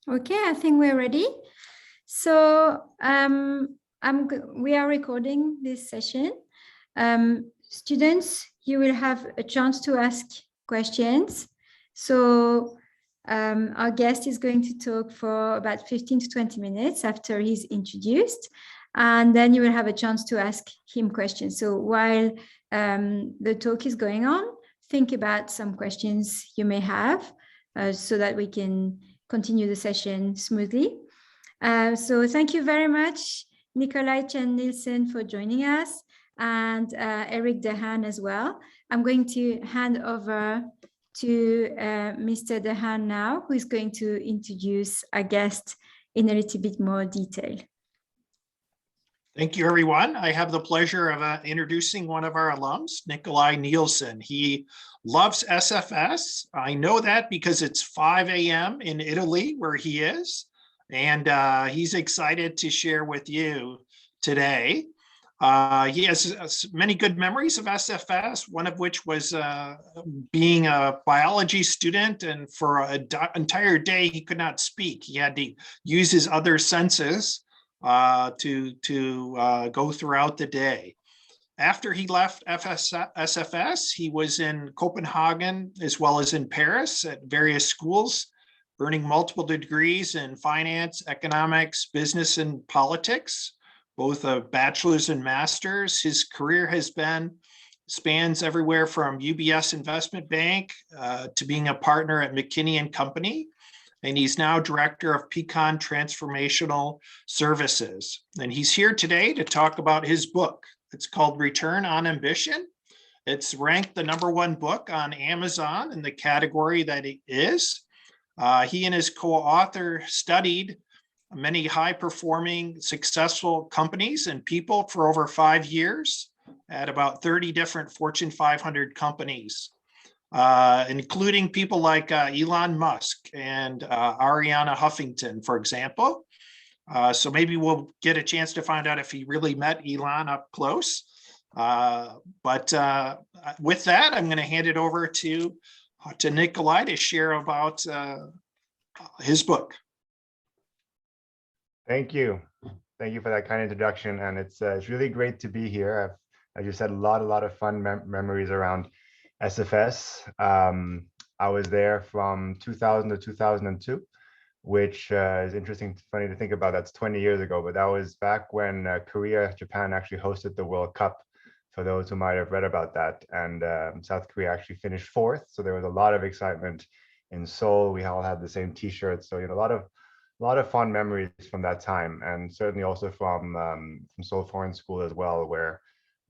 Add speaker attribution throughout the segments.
Speaker 1: Okay, I think we're ready. So we are recording this session. Students, you will have a chance to ask questions. So our guest is going to talk for about 15 to 20 minutes after he's introduced. And then you will have a chance to ask him questions. So while the talk is going on, think about some questions you may have so that we can continue the session smoothly. So thank you very much, Nicolai Chen Nielson, for joining us, and Eric Dehan as well. I'm going to hand over to Mr. Dehan now, who is going to introduce our guest in a little bit more detail.
Speaker 2: Thank you, everyone. I have the pleasure of introducing one of our alums, Nicolai Nielson. He loves SFS. I know that because it's 5 a.m. in Italy, where he is, and he's excited to share with you today. He has many good memories of SFS, one of which was being a biology student, and for an entire day, he could not speak. He had to use his other senses to go throughout the day. After he left SFS, he was in Copenhagen as well as in Paris at various schools, earning multiple degrees in finance, economics, business, and politics, both a bachelor's and master's. His career spans everywhere from UBS Investment Bank to being a partner at McKinney & Company. And he's now director of Pecan Transformational Services. And he's here today to talk about his book. It's called Return on Ambition. It's ranked the #1 book on Amazon in the category that it is. He and his co-author studied many high-performing, successful companies and people for over 5 years at about 30 different Fortune 500 companies. Including people like Elon Musk and Ariana Huffington, for example. So maybe we'll get a chance to find out if he really met Elon up close. But with that, I'm going to hand it over to Nicolai to share about his book.
Speaker 3: Thank you. Thank you for that kind introduction. And it's really great to be here. As you said, a lot of fun memories around SFS. I was there from 2000 to 2002, which is interesting, funny to think about. That's 20 years ago, but that was back when Korea, Japan actually hosted the World Cup, for those who might have read about that. And South Korea actually finished 4th. So there was a lot of excitement in Seoul. We all had the same t-shirts. So, you know, a lot of fond memories from that time. And certainly also from Seoul Foreign School as well, where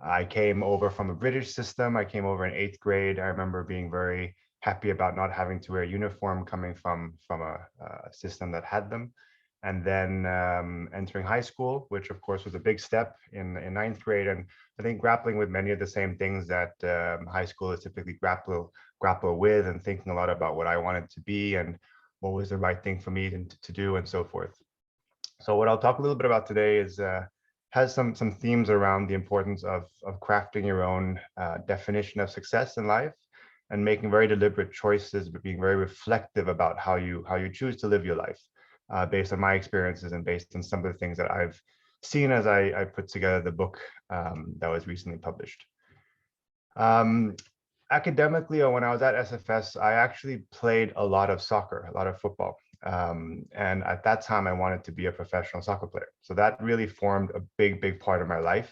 Speaker 3: I came over from a British system. I came over in 8th grade. I remember being very happy about not having to wear a uniform, coming from a system that had them. And then entering high school, which of course was a big step in 9th grade. And I think grappling with many of the same things that high school is typically grapple with, and thinking a lot about what I wanted to be and what was the right thing for me to do and so forth. So what I'll talk a little bit about today is has some themes around the importance of crafting your own definition of success in life, and making very deliberate choices, but being very reflective about how you choose to live your life, based on my experiences and based on some of the things that I've seen as I put together the book that was recently published. Academically, or when I was at SFS, I actually played a lot of soccer, a lot of football. And at that time, I wanted to be a professional soccer player. So that really formed a big part of my life.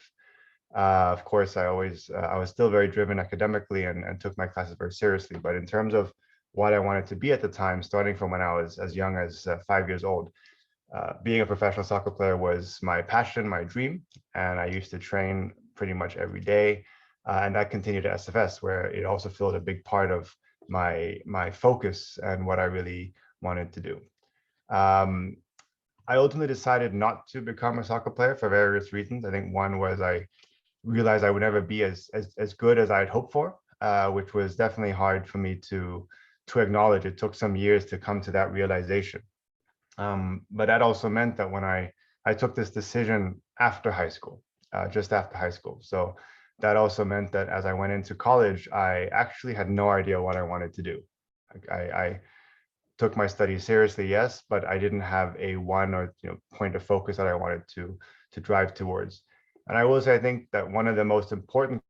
Speaker 3: Of course, I was still very driven academically and took my classes very seriously. But in terms of what I wanted to be at the time, starting from when I was as young as 5 years old, being a professional soccer player was my passion, my dream. And I used to train pretty much every day. And that continued at SFS, where it also filled a big part of my focus and what I really wanted to do. I ultimately decided not to become a soccer player for various reasons. I think one was I realized I would never be as good as I'd hoped for, which was definitely hard for me to acknowledge. It took some years to come to that realization. But that also meant that when I took this decision after high school, just after high school. So that also meant that as I went into college, I actually had no idea what I wanted to do. took my studies seriously, yes, but I didn't have a one or point of focus that I wanted to drive towards. And I will say, I think that one of the most important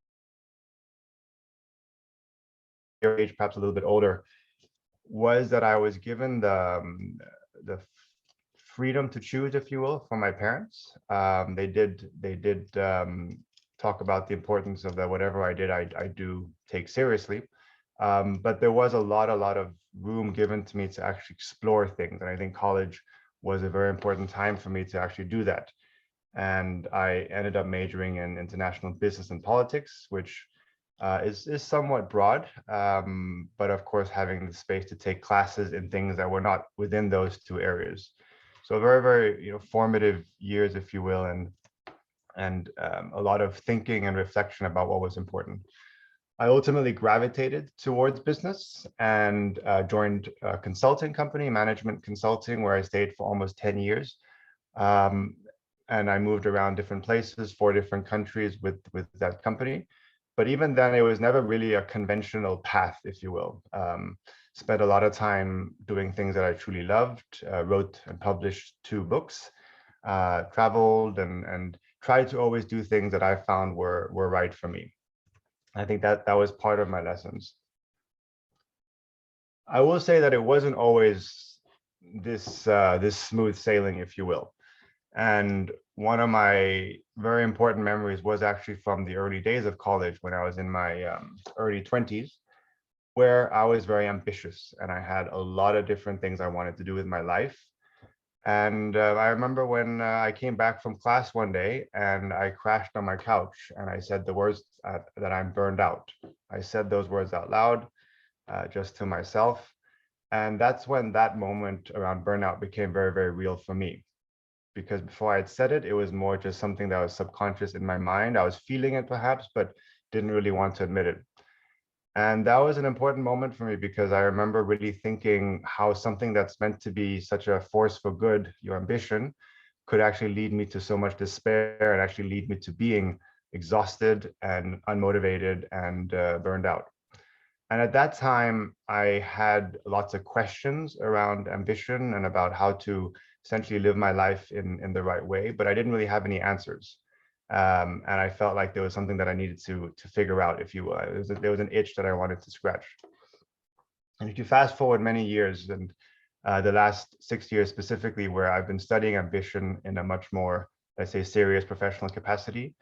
Speaker 3: age, perhaps a little bit older, was that I was given the freedom to choose, if you will, from my parents. They did talk about the importance of that whatever I did, I do take seriously. But there was a lot of room given to me to actually explore things. And I think college was a very important time for me to actually do that. And I ended up majoring in international business and politics, which is somewhat broad, but of course having the space to take classes in things that were not within those two areas. So very formative years, if you will, and a lot of thinking and reflection about what was important. I ultimately gravitated towards business and joined a consulting company, management consulting, where I stayed for almost 10 years. And I moved around different places, 4 different countries with that company. But even then, it was never really a conventional path, if you will. Spent a lot of time doing things that I truly loved, wrote and published 2 books, traveled and tried to always do things that I found were right for me. I think that was part of my lessons. I will say that it wasn't always this smooth sailing, if you will. And one of my very important memories was actually from the early days of college, when I was in my early 20s, where I was very ambitious and I had a lot of different things I wanted to do with my life. And I remember when I came back from class one day and I crashed on my couch and I said the words that I'm burned out. I said those words out loud, just to myself. And that's when that moment around burnout became very real for me. Because before I had said it, it was more just something that was subconscious in my mind. I was feeling it perhaps, but didn't really want to admit it. And that was an important moment for me, because I remember really thinking how something that's meant to be such a force for good, your ambition, could actually lead me to so much despair and actually lead me to being exhausted and unmotivated and burned out. And at that time, I had lots of questions around ambition and about how to essentially live my life in the right way, but I didn't really have any answers. And I felt like there was something that I needed to figure out, if you will. There was an itch that I wanted to scratch. And if you fast forward many years, and the last 6 years specifically, where I've been studying ambition in a much more, let's say, serious professional capacity,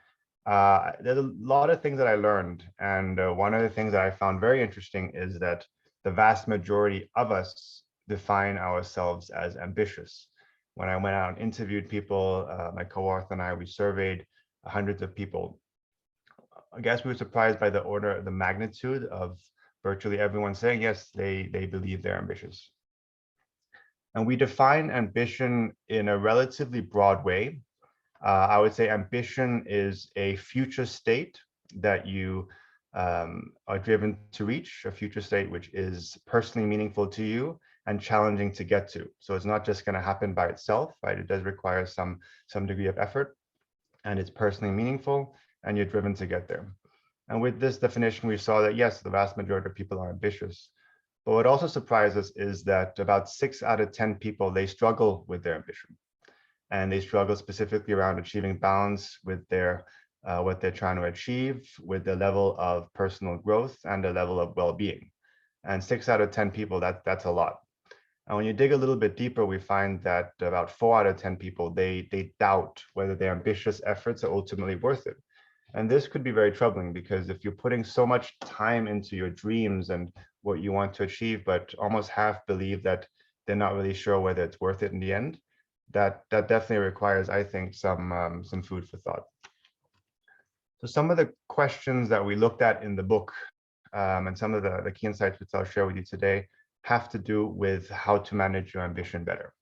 Speaker 3: there's a lot of things that I learned. And one of the things that I found very interesting is that the vast majority of us define ourselves as ambitious. When I went out and interviewed people, my co-author and I, we surveyed hundreds of people. I guess we were surprised by the magnitude of virtually everyone saying, yes, they believe they're ambitious. And we define ambition in a relatively broad way. I would say ambition is a future state that you are driven to reach, a future state which is personally meaningful to you and challenging to get to. So it's not just going to happen by itself, right? It does require some degree of effort, and it's personally meaningful, and you're driven to get there. And with this definition, we saw that, yes, the vast majority of people are ambitious. But what also surprised us is that about 6 out of 10 people, they struggle with their ambition. And they struggle specifically around achieving balance with their what they're trying to achieve, with the level of personal growth and the level of well-being. And 6 out of 10 people, that's a lot. And when you dig a little bit deeper, we find that about 4 out of 10 people, they doubt whether their ambitious efforts are ultimately worth it. And this could be very troubling, because if you're putting so much time into your dreams and what you want to achieve, but almost half believe that they're not really sure whether it's worth it in the end, that definitely requires, I think, some food for thought. So some of the questions that we looked at in the book, and some of the key insights which I'll share with you today, have to do with how to manage your ambition better.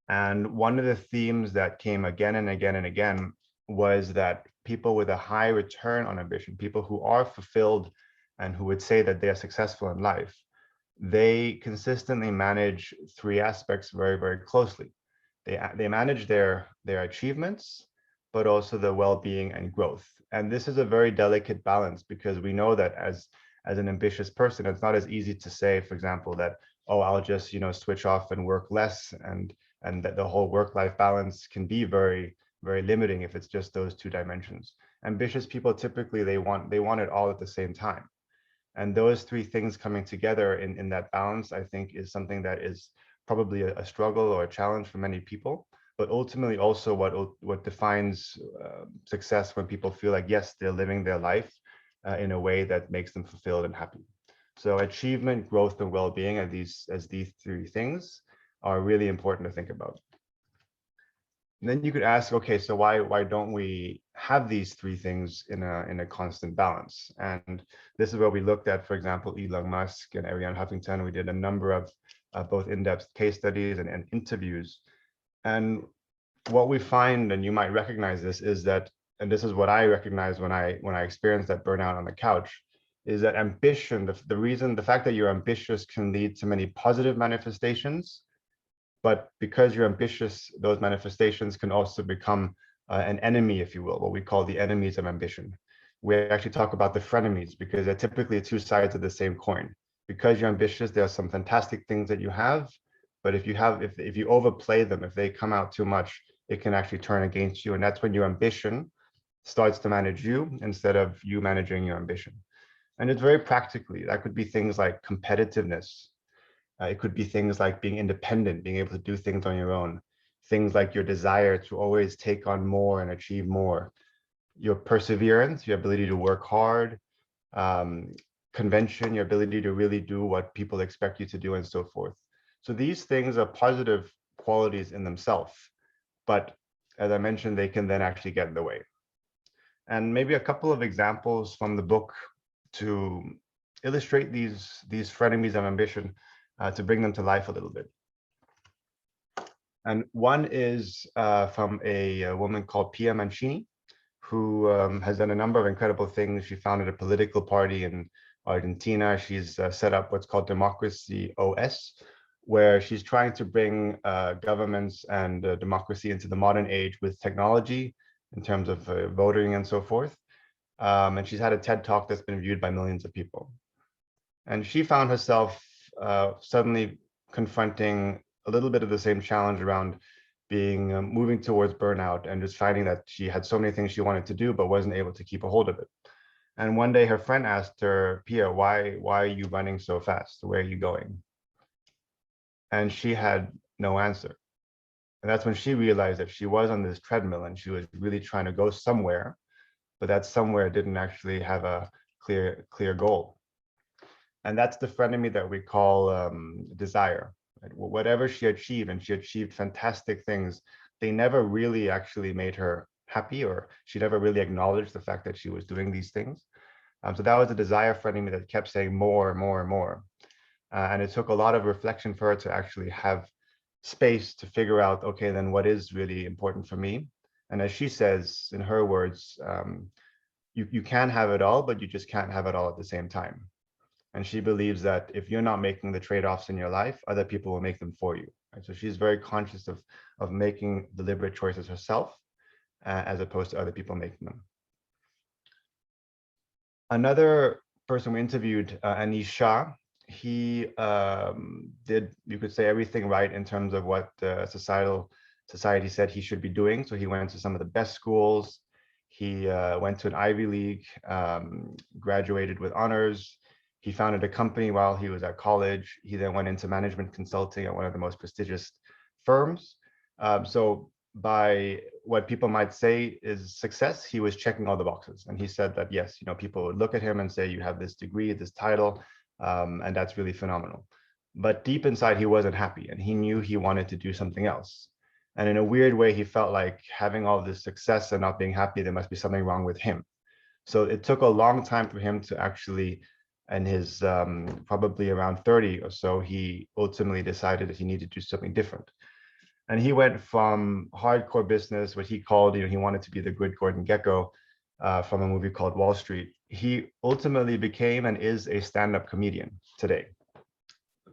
Speaker 3: And one of the themes that came again and again and again was that people with a high return on ambition, people who are fulfilled and who would say that they are successful in life, they consistently manage 3 aspects very closely. They manage their achievements, but also the well-being and growth. And this is a very delicate balance, because we know that as as an ambitious person, it's not as easy to say, for example, that, oh, I'll just, switch off and work less, and that the whole work-life balance can be very, very limiting if it's just those two dimensions. Ambitious people typically, they want it all at the same time. And those three things coming together in that balance, I think, is something that is probably a struggle or a challenge for many people, but ultimately also what defines success, when people feel like, yes, they're living their life in a way that makes them fulfilled and happy. So achievement, growth, and well-being as these three things are really important to think about. And then you could ask, okay, so why don't we have these three things in a constant balance? And this is where we looked at, for example, Elon Musk and Ariane Huffington. We did a number of both in-depth case studies and interviews. And what we find, and you might recognize this, is that, and this is what I recognized when I experienced that burnout on the couch, is that ambition, the fact that you're ambitious can lead to many positive manifestations. But because you're ambitious, those manifestations can also become an enemy, if you will, what we call the enemies of ambition. We actually talk about the frenemies because they're typically two sides of the same coin. Because you're ambitious, there are some fantastic things that you have, but if you overplay them, if they come out too much, it can actually turn against you. And that's when your ambition starts to manage you instead of you managing your ambition. And it's very practically, that could be things like competitiveness. It could be things like being independent, being able to do things on your own, things like your desire to always take on more and achieve more, your perseverance, your ability to work hard, convention, your ability to really do what people expect you to do, and so forth. So these things are positive qualities in themselves, but as I mentioned, they can then actually get in the way. And maybe a couple of examples from the book to illustrate these frenemies of ambition, to bring them to life a little bit. And one is from a woman called Pia Mancini, who has done a number of incredible things. She founded a political party in Argentina. She's set up what's called Democracy OS, where she's trying to bring governments and democracy into the modern age with technology in terms of voting and so forth. And she's had a TED Talk that's been viewed by millions of people. And she found herself suddenly confronting a little bit of the same challenge around being moving towards burnout, and just finding that she had so many things she wanted to do but wasn't able to keep a hold of it. And one day her friend asked her, Pia, why are you running so fast? Where are you going? And she had no answer. And that's when she realized that she was on this treadmill and she was really trying to go somewhere, but that somewhere didn't actually have a clear goal. And that's the frenemy that we call desire. Right? Whatever she achieved, and she achieved fantastic things, they never really actually made her happy, or she never really acknowledged the fact that she was doing these things. So that was a desire frenemy that kept saying more and more and more. And it took a lot of reflection for her to actually have space to figure out, okay, then what is really important for me? And as she says, in her words, you can have it all, but you just can't have it all at the same time. And she believes that if you're not making the trade-offs in your life, other people will make them for you. Right? So she's very conscious of making deliberate choices herself, as opposed to other people making them. Another person we interviewed, Anish Shah, he did, you could say, everything right in terms of what society said he should be doing. So he went to some of the best schools. He went to an Ivy League, graduated with honors. He founded a company while he was at college. He then went into management consulting at one of the most prestigious firms. So by what people might say is success, he was checking all the boxes. And he said that, yes, people would look at him and say, you have this degree, this title, and that's really phenomenal. But deep inside, he wasn't happy, and he knew he wanted to do something else. And in a weird way, he felt like having all this success and not being happy, there must be something wrong with him. So it took a long time for him to actually, in his probably around 30 or so, he ultimately decided that he needed to do something different. And he went from hardcore business, what he called, he wanted to be the good Gordon Gekko from a movie called Wall Street. He ultimately became and is a stand-up comedian today.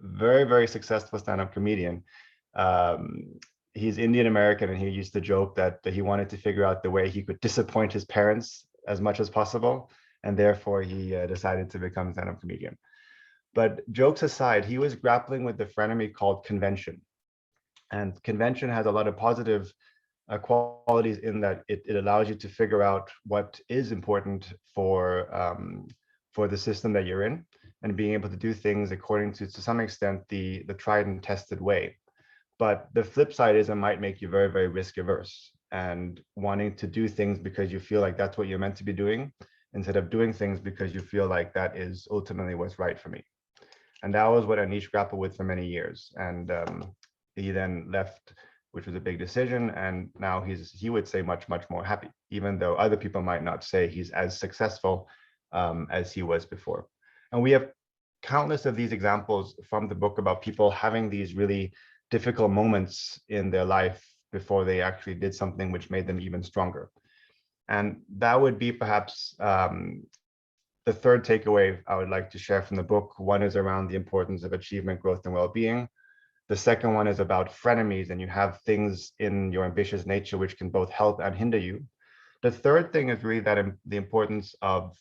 Speaker 3: Very, very successful stand-up comedian. He's Indian American, and he used to joke that he wanted to figure out the way he could disappoint his parents as much as possible, and therefore he decided to become a stand-up comedian. But jokes aside, he was grappling with the frenemy called convention. And convention has a lot of positive qualities in that it allows you to figure out what is important for the system that you're in, and being able to do things according to some extent, the tried and tested way. But the flip side is it might make you very, very risk averse and wanting to do things because you feel like that's what you're meant to be doing, instead of doing things because you feel like that is ultimately what's right for me. And that was what Anish grappled with for many years. And he then left, which was a big decision. And now he would say much, much more happy, even though other people might not say he's as successful as he was before. And we have countless of these examples from the book about people having these really difficult moments in their life before they actually did something which made them even stronger. And that would be perhaps the third takeaway I would like to share from the book. One is around the importance of achievement, growth, and well-being. The second one is about frenemies, and you have things in your ambitious nature which can both help and hinder you. The third thing is really that the importance of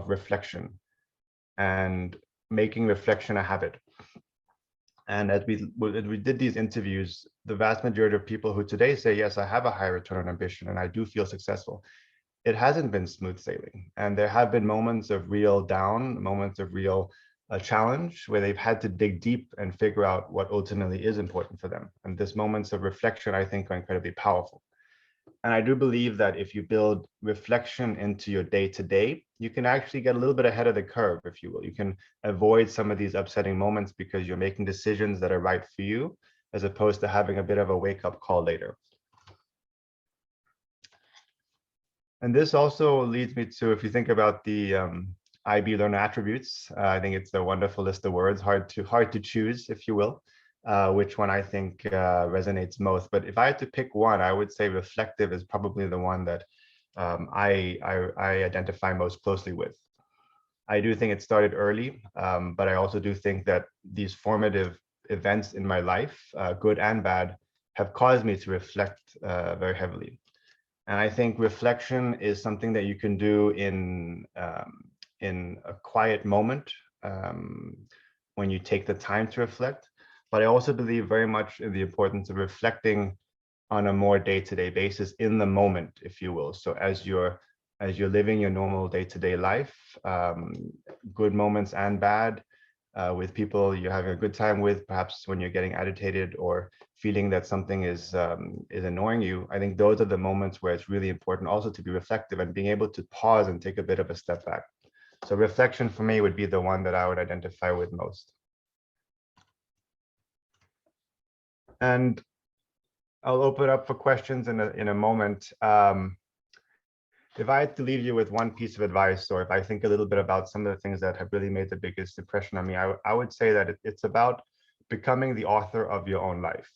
Speaker 3: reflection and making reflection a habit. And as we did these interviews, the vast majority of people who today say, yes, I have a high return on ambition and I do feel successful, it hasn't been smooth sailing. And there have been moments of real down, moments of real challenge where they've had to dig deep and figure out what ultimately is important for them. And these moments of reflection, I think, are incredibly powerful. And I do believe that if you build reflection into your day-to-day, you can actually get a little bit ahead of the curve, if you will. You can avoid some of these upsetting moments because you're making decisions that are right for you, as opposed to having a bit of a wake-up call later. And this also leads me to, if you think about the IB learner attributes, I think it's a wonderful list of words, hard to choose, if you will, which one I think resonates most. But if I had to pick one, I would say reflective is probably the one that I identify most closely with. I do think it started early, but I also do think that these formative events in my life, good and bad, have caused me to reflect very heavily. And I think reflection is something that you can do in a quiet moment when you take the time to reflect. But I also believe very much in the importance of reflecting on a more day-to-day basis in the moment, if you will. So as you're living your normal day-to-day life, good moments and bad, with people you're having a good time with, perhaps when you're getting agitated or feeling that something is annoying you, I think those are the moments where it's really important also to be reflective and being able to pause and take a bit of a step back. So reflection for me would be the one that I would identify with most. And I'll open up for questions in a moment. If I had to leave you with one piece of advice, or if I think a little bit about some of the things that have really made the biggest impression on me, I would say that it's about becoming the author of your own life.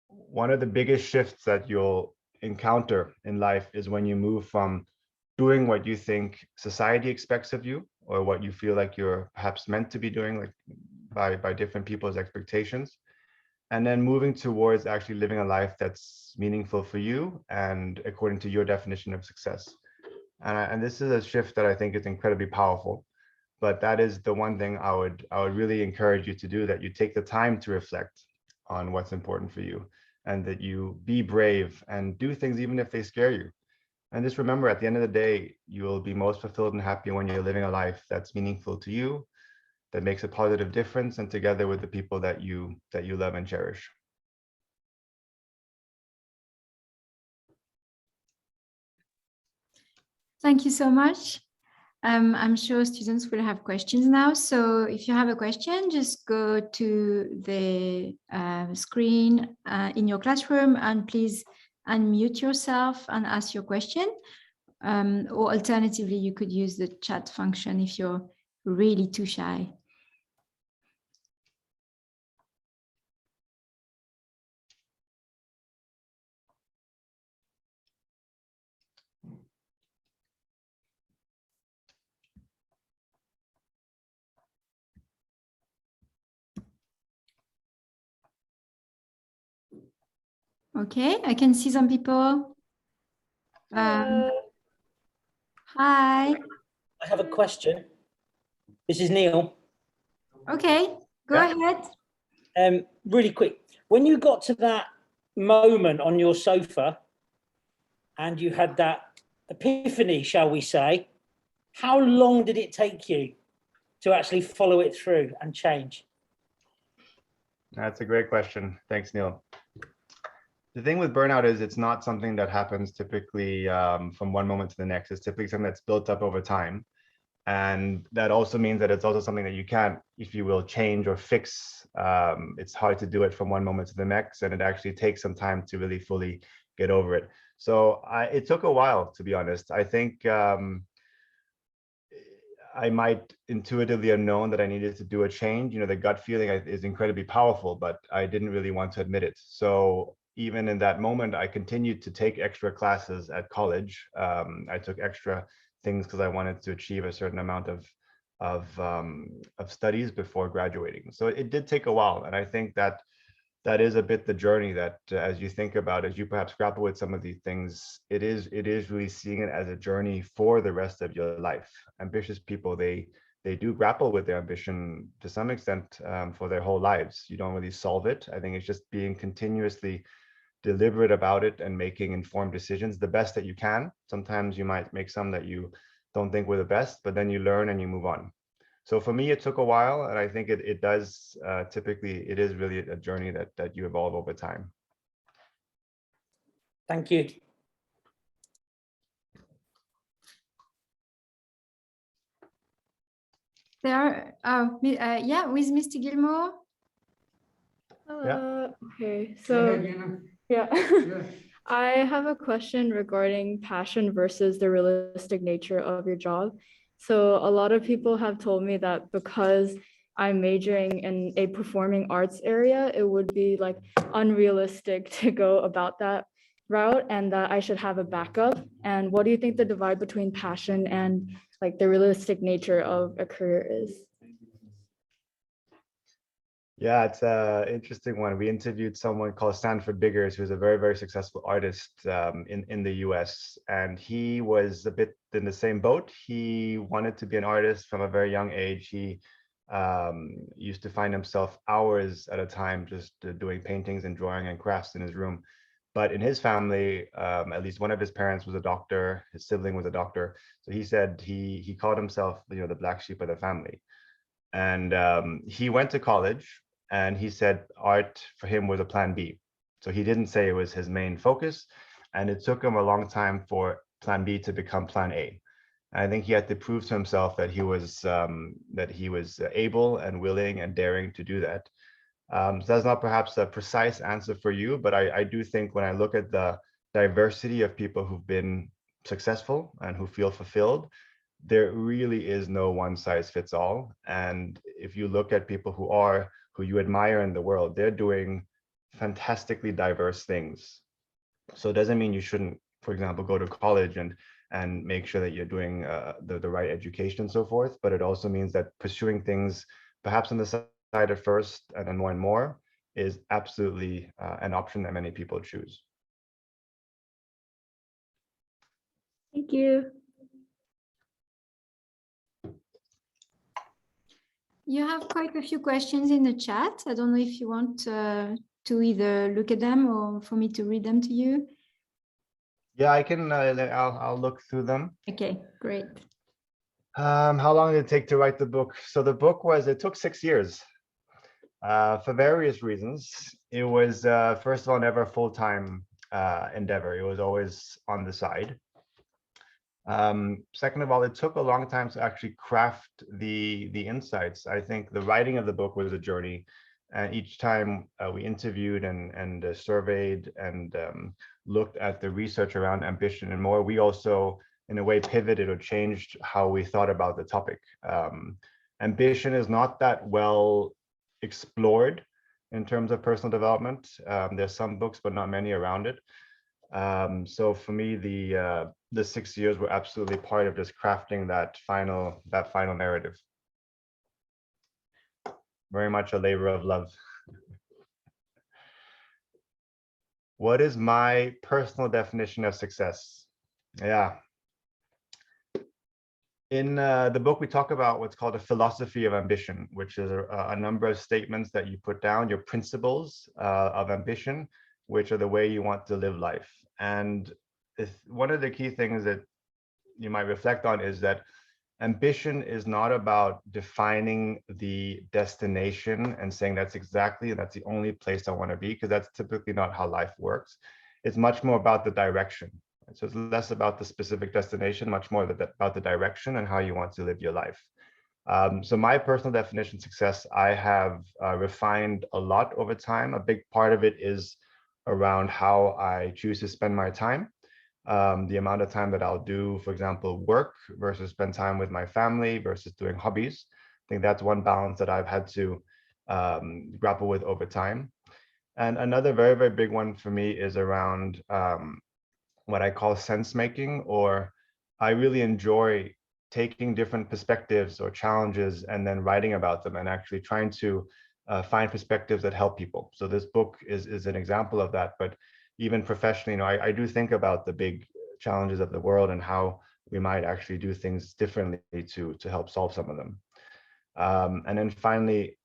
Speaker 3: One of the biggest shifts that you'll encounter in life is when you move from doing what you think society expects of you, or what you feel like you're perhaps meant to be doing, like by different people's expectations, and then moving towards actually living a life that's meaningful for you and according to your definition of success. And this is a shift that I think is incredibly powerful. But that is the one thing I would really encourage you to do, that you take the time to reflect on what's important for you, and that you be brave and do things even if they scare you. And just remember, at the end of the day, you will be most fulfilled and happy when you're living a life that's meaningful to you, that makes a positive difference, and together with the people that you love and cherish.
Speaker 1: Thank you so much. I'm sure students will have questions now. So if you have a question, just go to the screen in your classroom and please unmute yourself and ask your question. Or alternatively, you could use the chat function if you're really too shy. Okay, I can see some people. Hi, Hi.
Speaker 4: I have a question. This is Neil.
Speaker 1: Okay, go ahead.
Speaker 4: Really quick. When you got to that moment on your sofa and you had that epiphany, shall we say, how long did it take you to actually follow it through and change?
Speaker 3: That's a great question. Thanks, Neil. The thing with burnout is it's not something that happens typically from one moment to the next. It's typically something that's built up over time. And that also means that it's also something that you can't, if you will, change or fix. It's hard to do it from one moment to the next, and it actually takes some time to really fully get over it. So it took a while, to be honest. I think I might intuitively have known that I needed to do a change. You know, the gut feeling is incredibly powerful, but I didn't really want to admit it. So even in that moment, I continued to take extra classes at college. I took extra things because I wanted to achieve a certain amount of studies before graduating. So it did take a while, and I think that that is a bit the journey that as you think about, as you perhaps grapple with some of these things, it is really seeing it as a journey for the rest of your life. Ambitious people, they do grapple with their ambition to some extent for their whole lives. You don't really solve it. I think it's just being continuously deliberate about it and making informed decisions the best that you can. Sometimes you might make some that you don't think were the best, but then you learn and you move on. So for me, it took a while, and I think it does typically, it is really a journey that you evolve over time.
Speaker 4: Thank you.
Speaker 1: There are, yeah, with Mr. Gilmore.
Speaker 5: Okay, so yeah, I have a question regarding passion versus the realistic nature of your job. So a lot of people have told me that because I'm majoring in a performing arts area, it would be like unrealistic to go about that route, and that I should have a backup. And what do you think the divide between passion and like the realistic nature of a career is?
Speaker 3: Yeah, it's an interesting one. We interviewed someone called Stanford Biggers, who's a very, very successful artist in the US. And he was a bit in the same boat. He wanted to be an artist from a very young age. He used to find himself hours at a time just doing paintings and drawing and crafts in his room. But in his family, at least one of his parents was a doctor, his sibling was a doctor. So he said he called himself, you know, the black sheep of the family. And he went to college, and he said art for him was a plan B. So he didn't say it was his main focus, and it took him a long time for plan B to become plan A. And I think he had to prove to himself that he was able and willing and daring to do that. So that's not perhaps a precise answer for you, but I do think when I look at the diversity of people who've been successful and who feel fulfilled, there really is no one size fits all. And if you look at people who you admire in the world, they're doing fantastically diverse things. So it doesn't mean you shouldn't, for example, go to college and make sure that you're doing the right education and so forth. But it also means that pursuing things perhaps on the side at first and then more and more is absolutely an option that many people choose.
Speaker 5: Thank you.
Speaker 1: You have quite a few questions in the chat. I don't know if you want to either look at them or for me to read them to you.
Speaker 3: Yeah, I can. I'll look through them.
Speaker 1: Okay, great.
Speaker 3: How long did it take to write the book? So the book it took 6 years for various reasons. It was, first of all, never a full-time endeavor. It was always on the side. Second of all, it took a long time to actually craft the insights. I think the writing of the book was a journey, and each time we interviewed and surveyed and looked at the research around ambition and more, we also in a way pivoted or changed how we thought about the topic. Ambition is not that well explored in terms of personal development. There's some books, but not many around it. So for me, the 6 years were absolutely part of just crafting that final narrative. Very much a labor of love. What is my personal definition of success? Yeah. In the book, we talk about what's called a philosophy of ambition, which is a number of statements that you put down, your principles of ambition, which are the way you want to live life. And one of the key things that you might reflect on is that ambition is not about defining the destination and saying that's the only place I want to be, because that's typically not how life works. It's much more about the direction. So it's less about the specific destination, much more about the direction and how you want to live your life. So my personal definition of success, I have refined a lot over time. A big part of it is around how I choose to spend my time. The amount of time that I'll do, for example, work versus spend time with my family versus doing hobbies. I think that's one balance that I've had to grapple with over time. And another very, very big one for me is around what I call sense making, or I really enjoy taking different perspectives or challenges and then writing about them and actually trying to find perspectives that help people. So this book is an example of that. But even professionally, I do think about the big challenges of the world and how we might actually do things differently to help solve some of them. And then finally,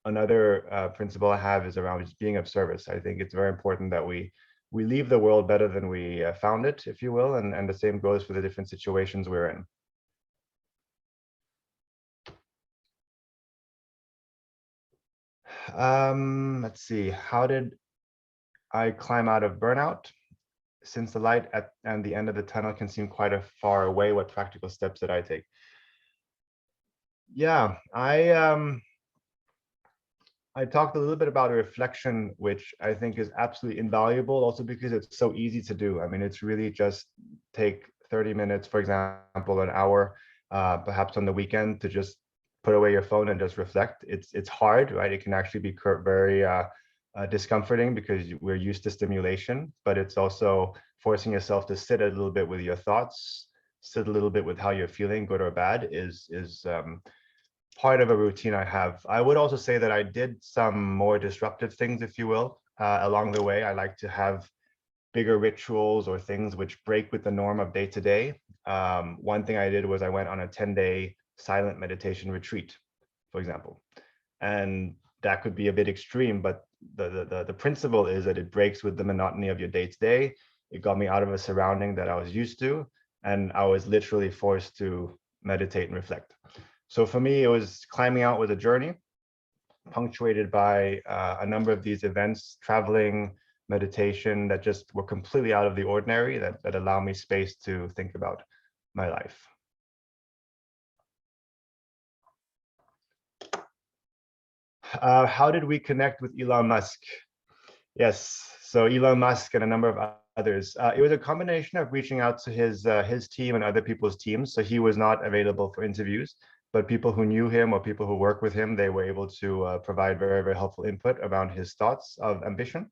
Speaker 3: another principle I have is around just being of service. I think it's very important that we leave the world better than we found it, if you will, and the same goes for the different situations we're in. Let's see, how did I climb out of burnout? Since the light and the end of the tunnel can seem quite a far away, what practical steps did I take? Yeah, I talked a little bit about a reflection, which I think is absolutely invaluable, also because it's so easy to do. I mean, it's really just take 30 minutes, for example, an hour, perhaps on the weekend, to just put away your phone and just reflect. It's hard, right? It can actually be very discomforting because we're used to stimulation, but it's also forcing yourself to sit a little bit with your thoughts, sit a little bit with how you're feeling, good or bad, is part of a routine I have. I would also say that I did some more disruptive things, if you will, along the way. I like to have bigger rituals or things which break with the norm of day to day. One thing I did was I went on a 10-day silent meditation retreat, for example. And that could be a bit extreme, but the principle is that it breaks with the monotony of your day to day. It got me out of a surrounding that I was used to, and I was literally forced to meditate and reflect. So for me, it was climbing out with a journey punctuated by a number of these events, traveling, meditation, that just were completely out of the ordinary, that allow me space to think about my life. How did we connect with Elon Musk? Yes, so Elon Musk and a number of others. It was a combination of reaching out to his team and other people's teams. So he was not available for interviews, but people who knew him or people who work with him, they were able to provide very, very helpful input around his thoughts of ambition.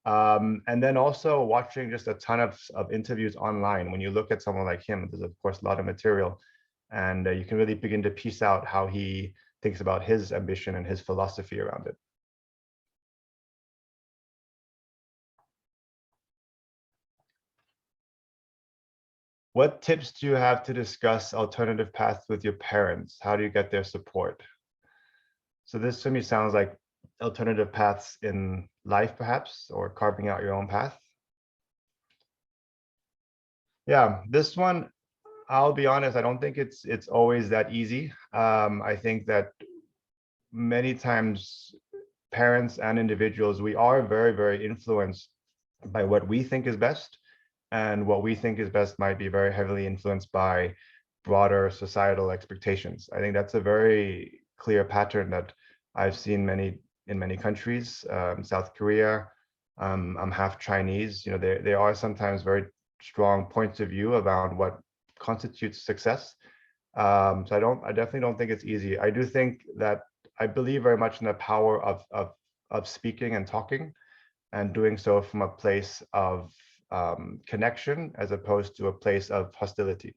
Speaker 3: And then also watching just a ton of interviews online. When you look at someone like him, there's of course a lot of material, and you can really begin to piece out how he thinks about his ambition and his philosophy around it. What tips do you have to discuss alternative paths with your parents? How do you get their support? So this to me sounds like alternative paths in life, perhaps, or carving out your own path. Yeah, this one, I'll be honest, I don't think it's always that easy. I think that many times parents and individuals, we are very, very influenced by what we think is best. And what we think is best might be very heavily influenced by broader societal expectations. I think that's a very clear pattern that I've seen in many countries. South Korea, I'm half Chinese. There are sometimes very strong points of view around what constitutes success. So I definitely don't think it's easy. I do think that I believe very much in the power of speaking and talking, and doing so from a place of connection as opposed to a place of hostility.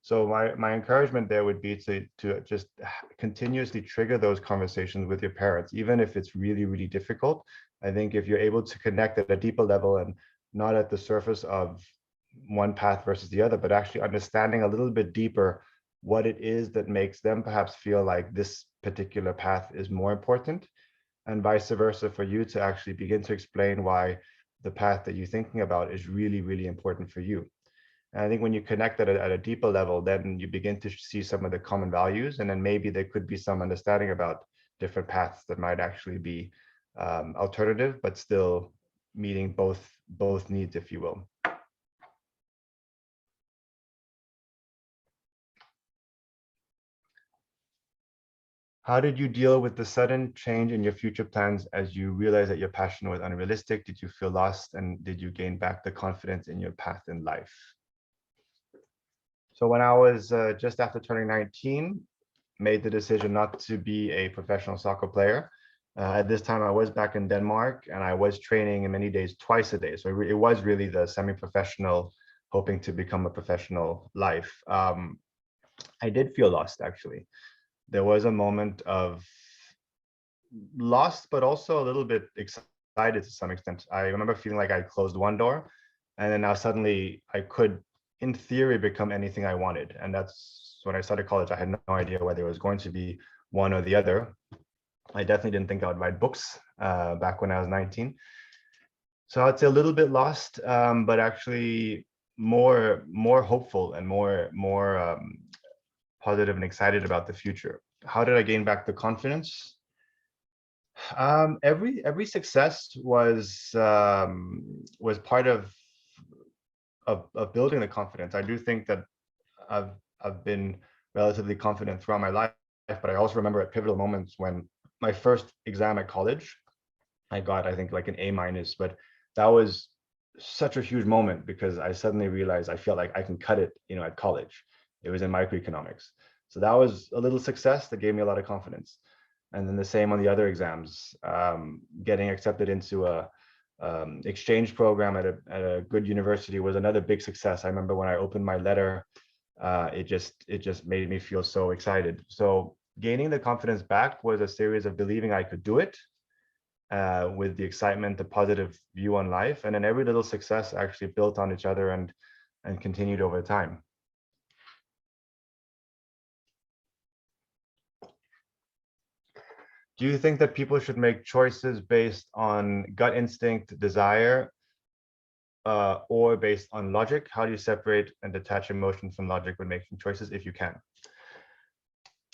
Speaker 3: So my encouragement there would be to just continuously trigger those conversations with your parents, even if it's really, really difficult. I think if you're able to connect at a deeper level and not at the surface of one path versus the other, but actually understanding a little bit deeper what it is that makes them perhaps feel like this particular path is more important, and vice versa for you to actually begin to explain why the path that you're thinking about is really, really important for you. And I think when you connect at a deeper level, then you begin to see some of the common values, and then maybe there could be some understanding about different paths that might actually be alternative, but still meeting both needs, if you will. How did you deal with the sudden change in your future plans as you realized that your passion was unrealistic? Did you feel lost, and did you gain back the confidence in your path in life? So when I was just after turning 19, made the decision not to be a professional soccer player. At this time, I was back in Denmark, and I was training in many days, twice a day. So it was really the semi-professional, hoping to become a professional life. I did feel lost, actually. There was a moment of lost, but also a little bit excited to some extent. I remember feeling like I closed one door, and then now suddenly I could, in theory, become anything I wanted. And that's when I started college. I had no idea whether it was going to be one or the other. I definitely didn't think I would write books back when I was 19. So I'd say a little bit lost, but actually more hopeful and more positive and excited about the future. How did I gain back the confidence? Every success was part of building the confidence. I do think that I've been relatively confident throughout my life, but I also remember at pivotal moments when my first exam at college, I got, I think, like an A-, but that was such a huge moment because I suddenly realized I felt like I can cut it, at college. It was in microeconomics. So that was a little success that gave me a lot of confidence. And then the same on the other exams, getting accepted into a exchange program at a good university was another big success. I remember when I opened my letter, it just made me feel so excited. So gaining the confidence back was a series of believing I could do it, with the excitement, the positive view on life, and then every little success actually built on each other and continued over time. Do you think that people should make choices based on gut instinct, desire, or based on logic? How do you separate and detach emotion from logic when making choices, if you can?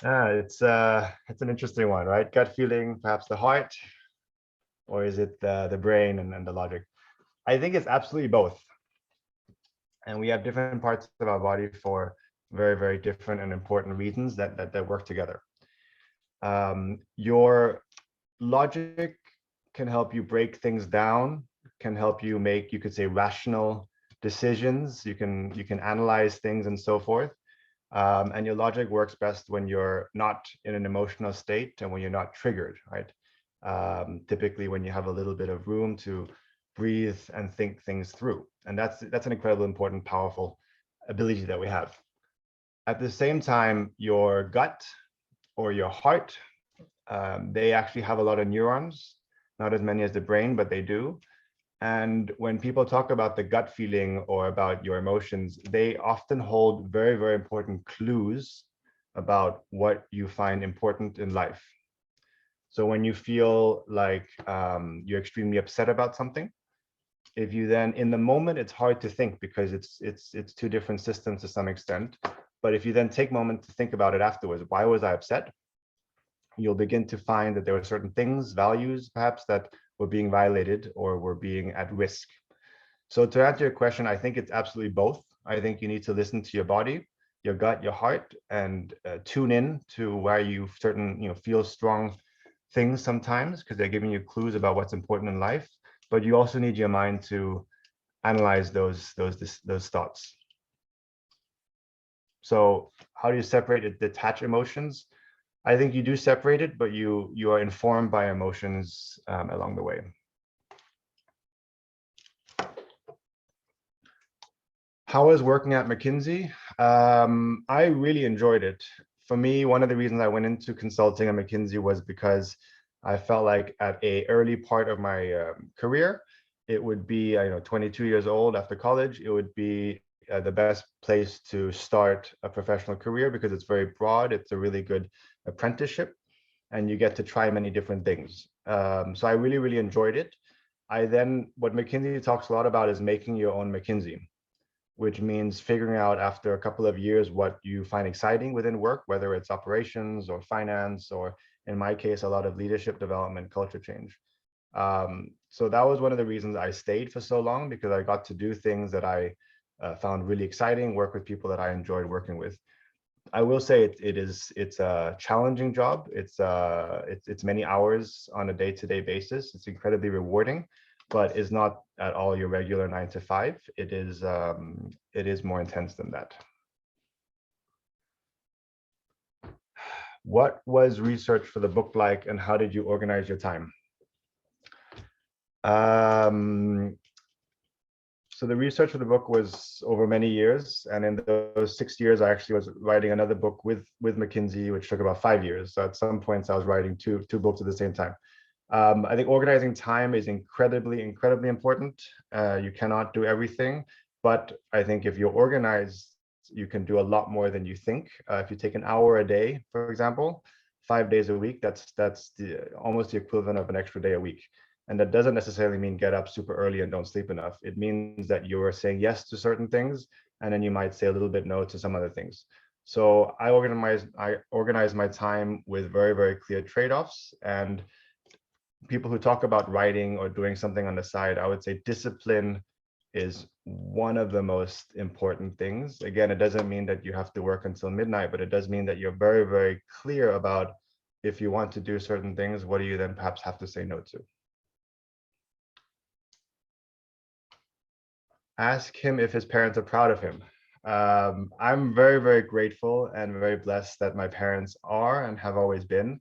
Speaker 3: It's an interesting one, right? Gut feeling, perhaps the heart, or is it the brain and the logic? I think it's absolutely both. And we have different parts of our body for very, very different and important reasons that work together. Your logic can help you break things down, can help you make, you could say, rational decisions. You can analyze things and so forth. And your logic works best when you're not in an emotional state and when you're not triggered, right? Typically when you have a little bit of room to breathe and think things through. And that's an incredibly important, powerful ability that we have. At the same time, your gut or your heart, they actually have a lot of neurons, not as many as the brain, but they do. And when people talk about the gut feeling or about your emotions, they often hold very, very important clues about what you find important in life. So when you feel like you're extremely upset about something, if you then, in the moment, it's hard to think because it's two different systems to some extent. But if you then take a moment to think about it afterwards, why was I upset? You'll begin to find that there were certain things, values perhaps, that were being violated or were being at risk. So to answer your question, I think it's absolutely both. I think you need to listen to your body, your gut, your heart, and tune in to where you feel strong things sometimes because they're giving you clues about what's important in life. But you also need your mind to analyze those thoughts. So how do you separate and detach emotions? I think you do separate it, but you are informed by emotions along the way. How was working at McKinsey? I really enjoyed it. For me, one of the reasons I went into consulting at McKinsey was because I felt like at an early part of my career, it would be, 22 years old after college, it would be the best place to start a professional career because it's very broad. It's a really good apprenticeship, and you get to try many different things. So I really, really enjoyed it. What McKinsey talks a lot about is making your own McKinsey, which means figuring out after a couple of years what you find exciting within work, whether it's operations or finance, or in my case, a lot of leadership development, culture change. So that was one of the reasons I stayed for so long, because I got to do things that I found really exciting, work with people that I enjoyed working with. I will say it's a challenging job. It's many hours on a day-to-day basis. It's incredibly rewarding, but it's not at all your regular 9 to 5. It is more intense than that. What was research for the book like, and how did you organize your time? So the research for the book was over many years, and in those 6 years, I actually was writing another book with McKinsey, which took about 5 years. So at some points, I was writing two books at the same time. I think organizing time is incredibly important. You cannot do everything, but I think if you're organized, you can do a lot more than you think. If you take an hour a day, for example, 5 days a week, that's almost the equivalent of an extra day a week. And that doesn't necessarily mean get up super early and don't sleep enough. It means that you're saying yes to certain things, and then you might say a little bit no to some other things. So I organize my time with very, very clear trade-offs. And people who talk about writing or doing something on the side, I would say discipline is one of the most important things. Again, it doesn't mean that you have to work until midnight, but it does mean that you're very, very clear about if you want to do certain things, what do you then perhaps have to say no to? Ask him if his parents are proud of him. I'm very, very grateful and very blessed that my parents are and have always been.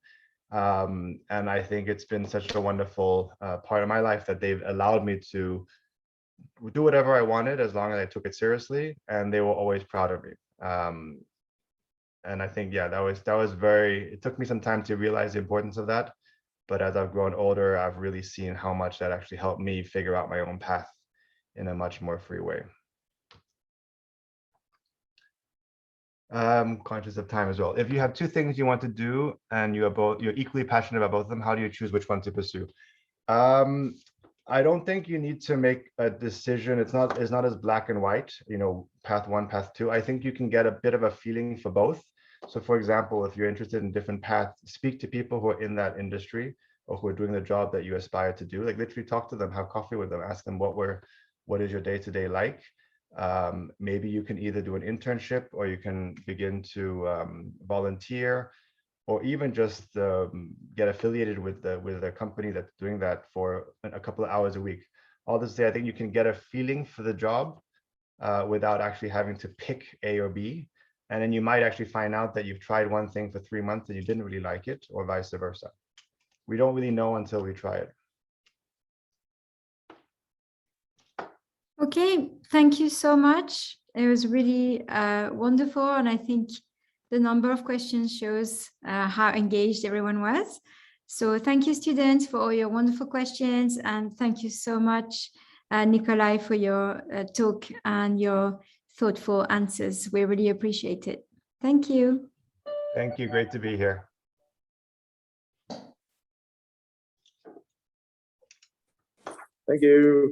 Speaker 3: And I think it's been such a wonderful part of my life that they've allowed me to do whatever I wanted as long as I took it seriously, and they were always proud of me. And I think, yeah, that was very, it took me some time to realize the importance of that. But as I've grown older, I've really seen how much that actually helped me figure out my own path in a much more free way. Conscious of time as well. If you have two things you want to do and you're equally passionate about both of them, how do you choose which one to pursue? I don't think you need to make a decision. It's not as black and white, path one, path two. I think you can get a bit of a feeling for both. So for example, if you're interested in different paths, speak to people who are in that industry or who are doing the job that you aspire to do. Like literally talk to them, have coffee with them, ask them what is your day-to-day like. Maybe you can either do an internship, or you can begin to volunteer, or even just get affiliated with a company that's doing that for a couple of hours a week. All this to say, I think you can get a feeling for the job without actually having to pick A or B. And then you might actually find out that you've tried one thing for 3 months and you didn't really like it, or vice versa. We don't really know until we try it.
Speaker 1: Okay, thank you so much. It was really wonderful, and I think the number of questions shows how engaged everyone was. So thank you, students, for all your wonderful questions, and thank you so much, Nicolai, for your talk and your thoughtful answers. We really appreciate it. Thank you.
Speaker 3: Thank you. Great to be here.
Speaker 6: Thank you.